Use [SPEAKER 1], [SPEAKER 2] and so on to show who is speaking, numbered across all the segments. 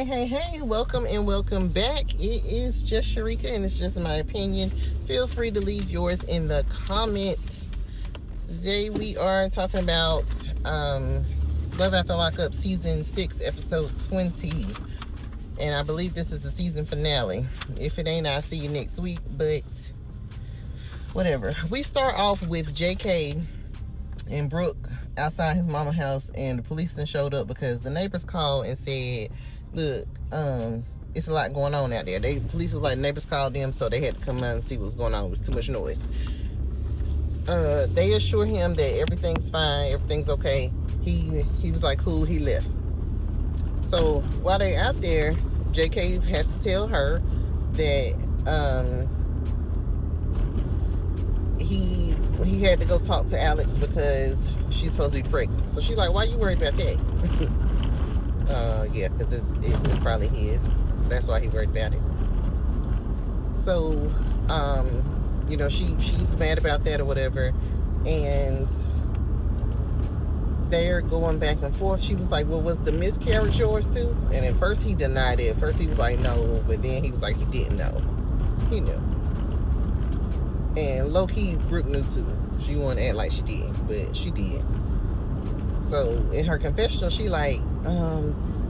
[SPEAKER 1] Hey, welcome and welcome back. It is just Sharika and it's just my opinion. Feel free to leave yours in the comments. Today we are talking about Love After Lockup Season 6, Episode 20. And I believe this is the season finale. If it ain't, I'll see you next week, but whatever. We start off with JK and Brooke outside his mama's house, and the police then showed up because the neighbors called and said, look, it's a lot going on out there. Police was like, neighbors called them, so they had to come out and see what was going on. It was too much noise. They assure him that everything's fine, everything's okay. He was like, cool, he left. So while they out there, JK had to tell her that he had to go talk to Alex because she's supposed to be pregnant. So she's like, why you worried about that? Yeah, because it's probably his. That's why he worried about it. So, she's mad about that or whatever, and they're going back and forth. She was like, well, was the miscarriage yours too? And at first he denied it. At first he was like, no, but then he was like, he didn't know. He knew. And low-key, Brooke knew too. She wanted to act like she didn't, but she did. So in her confessional, she like,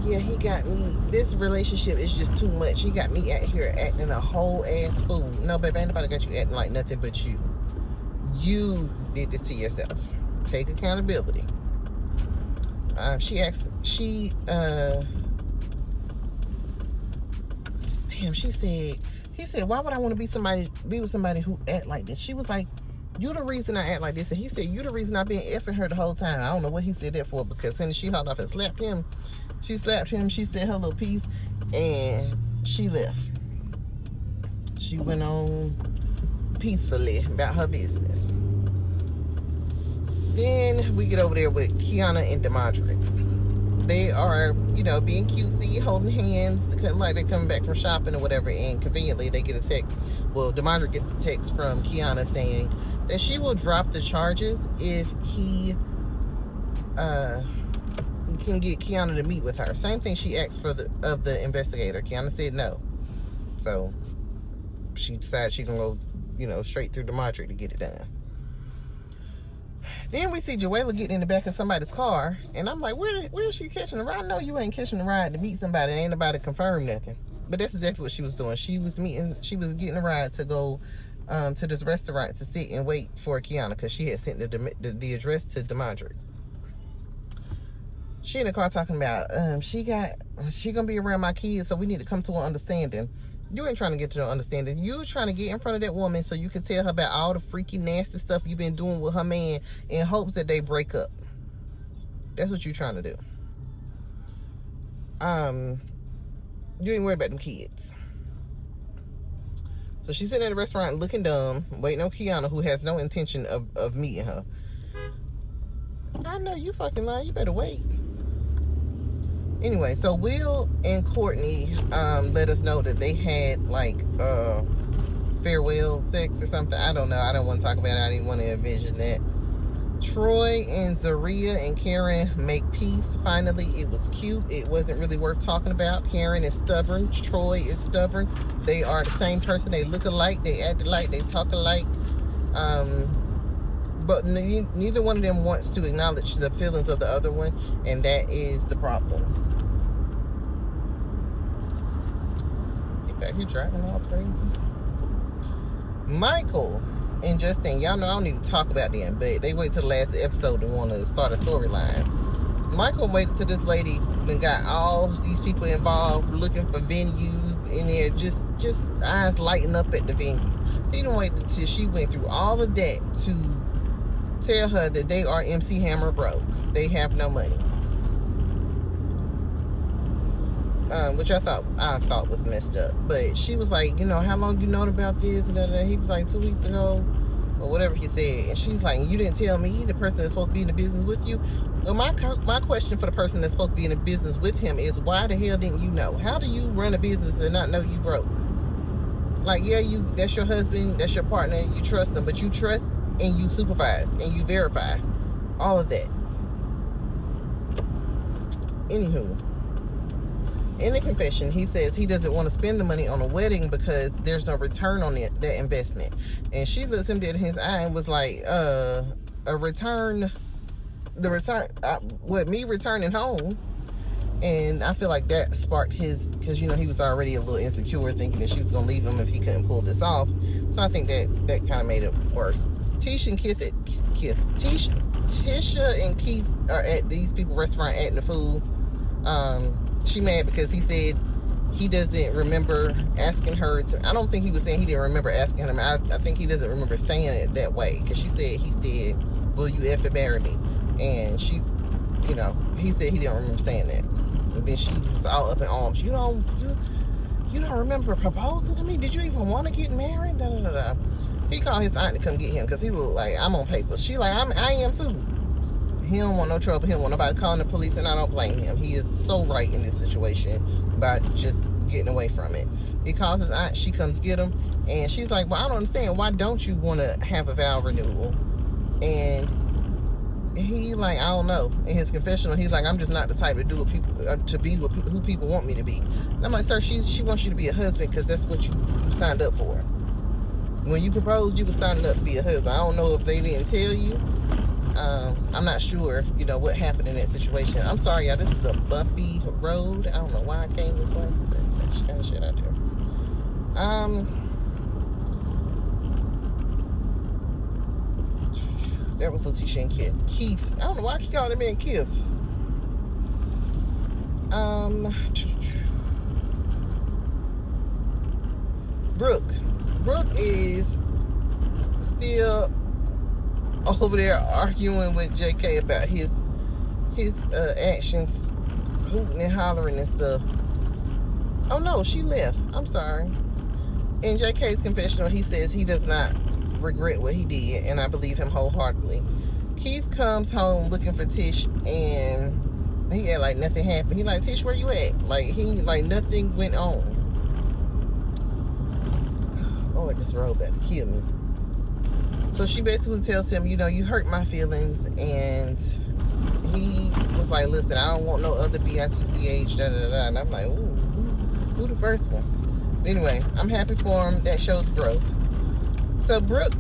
[SPEAKER 1] yeah, he got me. This relationship is just too much. He got me out here acting a whole ass fool. No, baby, ain't nobody got you acting like nothing but you. You did this to yourself. Take accountability. She said, he said, why would I want to be with somebody who act like this? She was like, you the reason I act like this. And he said, you the reason I've been effing her the whole time. I don't know what he said that for, because then she hauled off and slapped him. She slapped him. She said her little piece, and she left. She went on peacefully about her business. Then we get over there with Kiana and Demadre. They are, being cutesy, holding hands, like they're coming back from shopping or whatever, and conveniently they get a text. Well, Demadre gets a text from Kiana saying that she will drop the charges if he can get Kiana to meet with her. Same thing she asked of the investigator. Kiana said no. So she decided she's going to go, straight through Demadre to get it done. Then we see Joella getting in the back of somebody's car, and I'm like, where is she catching the ride? No, you ain't catching the ride to meet somebody. Ain't nobody confirmed nothing. But that's exactly what she was doing. She was getting a ride to go to this restaurant to sit and wait for Kiana, because she had sent the address to Demadre. She in the car talking about she gonna be around my kids, so we need to come to an understanding. You ain't trying to get to no understanding. You trying to get in front of that woman so you can tell her about all the freaky, nasty stuff you've been doing with her man in hopes that they break up. That's what you're trying to do. You ain't worried about them kids. So she's sitting in the restaurant looking dumb, waiting on Kiana, who has no intention of meeting her. I know you fucking lying. You better wait. Anyway, so Will and Courtney let us know that they had farewell sex or something. I don't know. I don't want to talk about it. I didn't want to envision that. Troy and Zaria and Karen make peace. Finally, it was cute. It wasn't really worth talking about. Karen is stubborn. Troy is stubborn. They are the same person. They look alike. They act alike. They talk alike. But neither one of them wants to acknowledge the feelings of the other one, and that is the problem. Get back here driving all crazy. Michael and Justin, y'all know I don't even talk about them, but they wait till the last episode to want to start a storyline. Michael waited till this lady and got all these people involved looking for venues in there, just eyes lighting up at the venue. He didn't wait until she went through all of that to tell her that they are MC Hammer broke. They have no monies. Which I thought was messed up. But she was like, how long you known about this? And he was like, 2 weeks ago, or whatever he said. And she's like, you didn't tell me, the person that's supposed to be in the business with you. Well, my question for the person that's supposed to be in the business with him is, why the hell didn't you know? How do you run a business and not know you broke? Like, yeah, that's your husband, that's your partner, you trust them, but you trust and you supervise and you verify all of that. Anywho, In the confession, he says he doesn't want to spend the money on a wedding because there's no return on that investment. And she looks him dead in his eye and was like, a return, what, me returning home? And I feel like that sparked his, because, you know, he was already a little insecure thinking that she was going to leave him if he couldn't pull this off. So I think that kind of made it worse. Tisha and Keith are at these people's restaurant acting the fool. She mad because he said he doesn't remember asking her to. I don't think he was saying he didn't remember asking him. I think he doesn't remember saying it that way, because he said, will you effing marry me? And she, you know, he said he didn't remember saying that. And then she was all up in arms. You don't remember proposing to me? Did you even want to get married? Da, da, da, da. He called his aunt to come get him because he looked like, I'm on paper. She like, I am too. He don't want no trouble. He don't want nobody calling the police, and I don't blame him. He is so right in this situation by just getting away from it. He calls his aunt. She comes get him, and she's like, well, I don't understand. Why don't you want to have a vow renewal? And he like, I don't know. In his confessional, he's like, I'm just not the type to do what people to be with who people want me to be. And I'm like, sir, she wants you to be a husband because that's what you signed up for. When you proposed, you were signing up to be a husband. I don't know if they didn't tell you. I'm not sure, you know, what happened in that situation. I'm sorry, y'all. This is a bumpy road. I don't know why I came this way, but that's the kind of shit I do. That was Letitia and Keith. I don't know why I keep calling him in Keith. Brooke is still over there arguing with JK about his actions, hooting and hollering and stuff. Oh no, she left. I'm sorry. In JK's confessional, he says he does not regret what he did, and I believe him wholeheartedly. Keith comes home looking for Tish, and he had like nothing happened. He like, Tish, where you at? Like nothing went on. Oh, this road about to kill me. So she basically tells him, you know, you hurt my feelings, and he was like, listen, I don't want no other BITCH, da da da da. And I'm like, ooh, who the first one? But anyway, I'm happy for him. That shows growth. So Brooke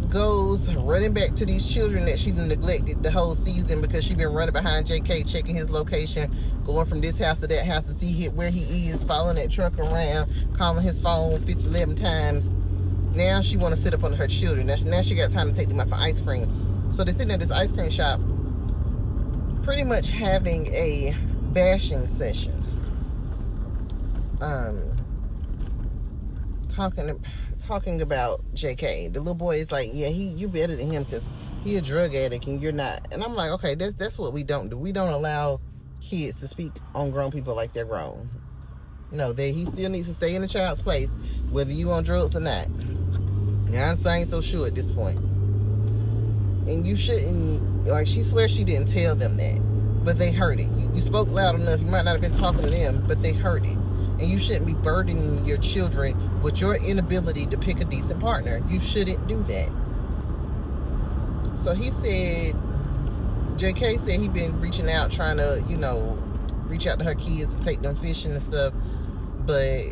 [SPEAKER 1] goes running back to these children that she neglected the whole season because she been running behind JK, checking his location, going from this house to that house to see where he is, following that truck around, calling his phone 11 times. Now she want to sit up on her children. Now she got time to take them out for ice cream. So they're sitting at this ice cream shop, pretty much having a bashing session. Talking about JK. The little boy is like, yeah, you better than him because he a drug addict and you're not. And I'm like, okay, that's what we don't do. We don't allow kids to speak on grown people like they're grown. No, he still needs to stay in the child's place, whether you on drugs or not. Now, I'm saying so sure at this point. And you shouldn't, like, she swears she didn't tell them that, but they heard it. You spoke loud enough. You might not have been talking to them, but they heard it. And you shouldn't be burdening your children with your inability to pick a decent partner. You shouldn't do that. So he said, JK said he been reaching out, trying to, you know, reach out to her kids and take them fishing and stuff, but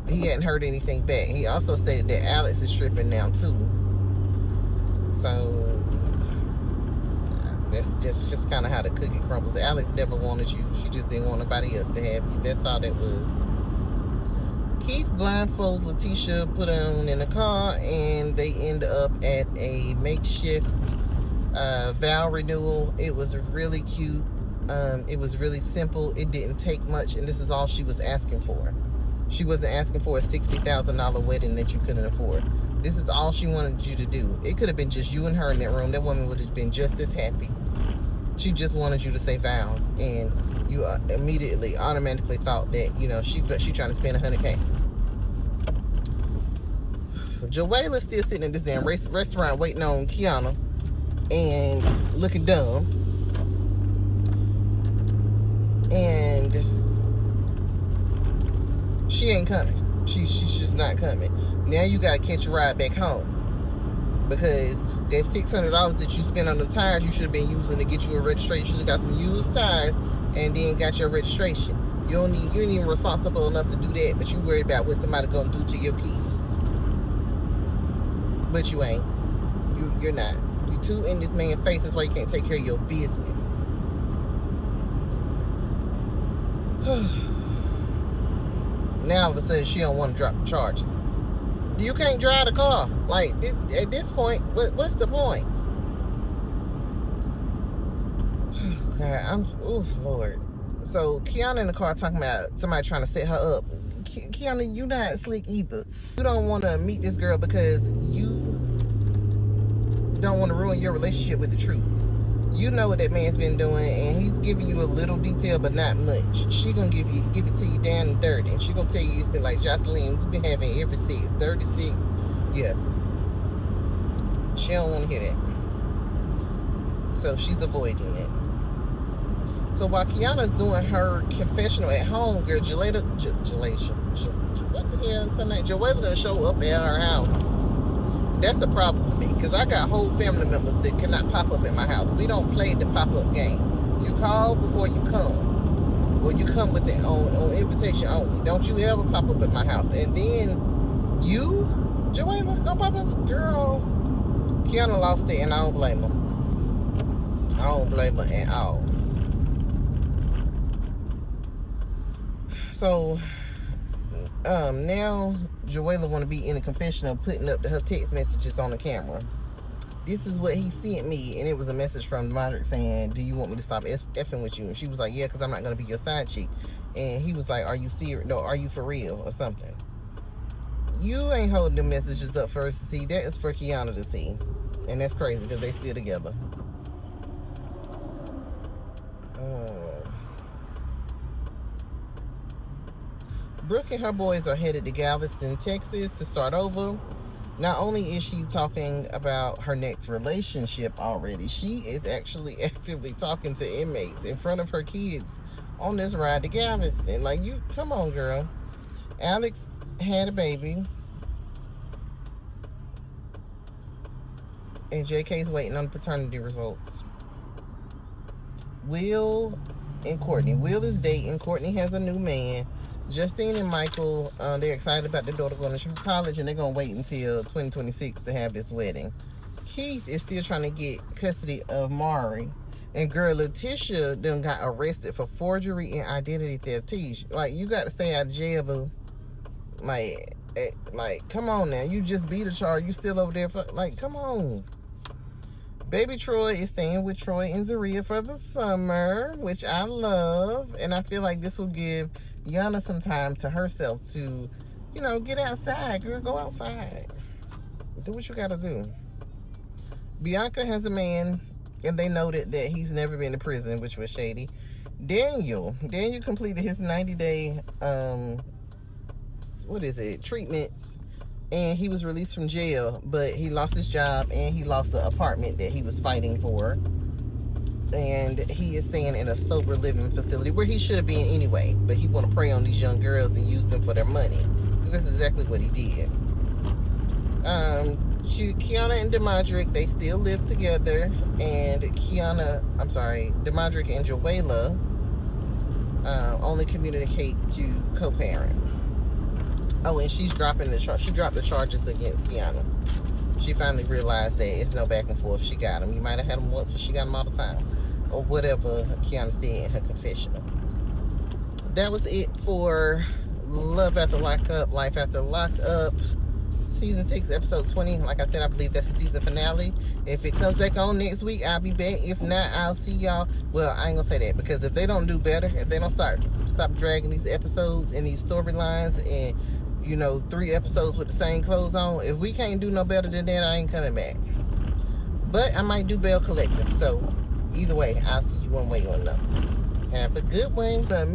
[SPEAKER 1] he hadn't heard anything back. He also stated that Alex is tripping now too. So that's just kind of how the cookie crumbles. Alex never wanted you. She just didn't want nobody else to have you. That's all that was. Keith blindfolds Letitia, put her in the car, and they end up at a makeshift vow renewal. It was really cute. It was really simple. It didn't take much, and this is all she was asking for. She wasn't asking for a $60,000 wedding that you couldn't afford. This is all she wanted you to do. It could have been just you and her in that room. That woman would have been just as happy. She just wanted you to say vows, and you immediately, automatically thought that, you know, she trying to spend $100K. Joella's still sitting in this damn restaurant waiting on Kiana and looking dumb. And she ain't coming. She's just not coming. Now you gotta catch a ride back home, because that $600 that you spent on the tires you should have been using to get you a registration. You should have got some used tires and then got your registration. You ain't even responsible enough to do that, but you worry about what somebody gonna do to your kids. But you ain't. You're not. You too in this man's face. That's why you can't take care of your business. Now all of a sudden she don't want to drop the charges. You can't drive the car. Like, at this point, what's the point? God, oh Lord. So Kiana in the car talking about somebody trying to set her up. Kiana, you not slick either. You don't want to meet this girl because you don't want to ruin your relationship with the truth. You know what that man's been doing, and he's giving you a little detail, but not much. She gonna give it to you down and dirty, and she gonna tell you it's been like, Jocelyn, we've been having every 36. Yeah. She don't want to hear that. So she's avoiding it. So while Kiana's doing her confessional at home, girl, what the hell? Sunday, Joella done show up at her house. That's a problem for me, because I got whole family members that cannot pop up at my house. We don't play the pop-up game. You call before you come, or you come with it on invitation only. Don't you ever pop up at my house. And then you, Joella, come pop up, girl. Kiana lost it, and I don't blame her. I don't blame her at all. So now Joella want to be in the confessional, putting up her text messages on the camera. This is what he sent me, and it was a message from Demadrick saying, do you want me to stop effing with you? And she was like, yeah, because I'm not going to be your side chick. And he was like, are you serious? No, are you for real or something? You ain't holding them messages up for us to see. That is for Kiana to see. And that's crazy because they still together. Brooke and her boys are headed to Galveston, Texas to start over. Not only is she talking about her next relationship already, she is actually actively talking to inmates in front of her kids on this ride to Galveston. Like, you, come on, girl. Alex had a baby. And JK's waiting on paternity results. Will and Courtney. Will is dating. Courtney has a new man. Justine and Michael, they're excited about their daughter going to college, and they're going to wait until 2026 to have this wedding. Keith is still trying to get custody of Mari. And girl, Letitia done got arrested for forgery and identity theft. Like, you got to stay out of jail, boo. Like, come on now. You just beat a charge. You still over there for, like, come on. Baby Troy is staying with Troy and Zaria for the summer, which I love. And I feel like this will give Yana some time to herself to, you know, get outside. Girl, go outside. Do what you gotta do. Bianca has a man, and they noted that he's never been to prison, which was shady. Daniel completed his 90-day, treatments, and he was released from jail, but he lost his job, and he lost the apartment that he was fighting for. And he is staying in a sober living facility where he should have been anyway, but he want to prey on these young girls and use them for their money, because that's exactly what he did. Kiana and Demadrick, they still live together, and Demadrick and Joella only communicate to co-parent. Oh, and she's dropping she dropped the charges against Kiana. She finally realized that it's no back and forth. She got him. You might have had him once, but she got him all the time. Or whatever Kiana said in her confessional. That was it for Love After Lockup, Life After Lockup, Season 6, Episode 20. Like I said, I believe that's the season finale. If it comes back on next week, I'll be back. If not, I'll see y'all. Well, I ain't going to say that, because if they don't do better, if they don't stop dragging these episodes and these storylines and, you know, 3 episodes with the same clothes on, if we can't do no better than that, I ain't coming back. But I might do Bell Collective. So either way, I'll see you one way or another. Have a good one.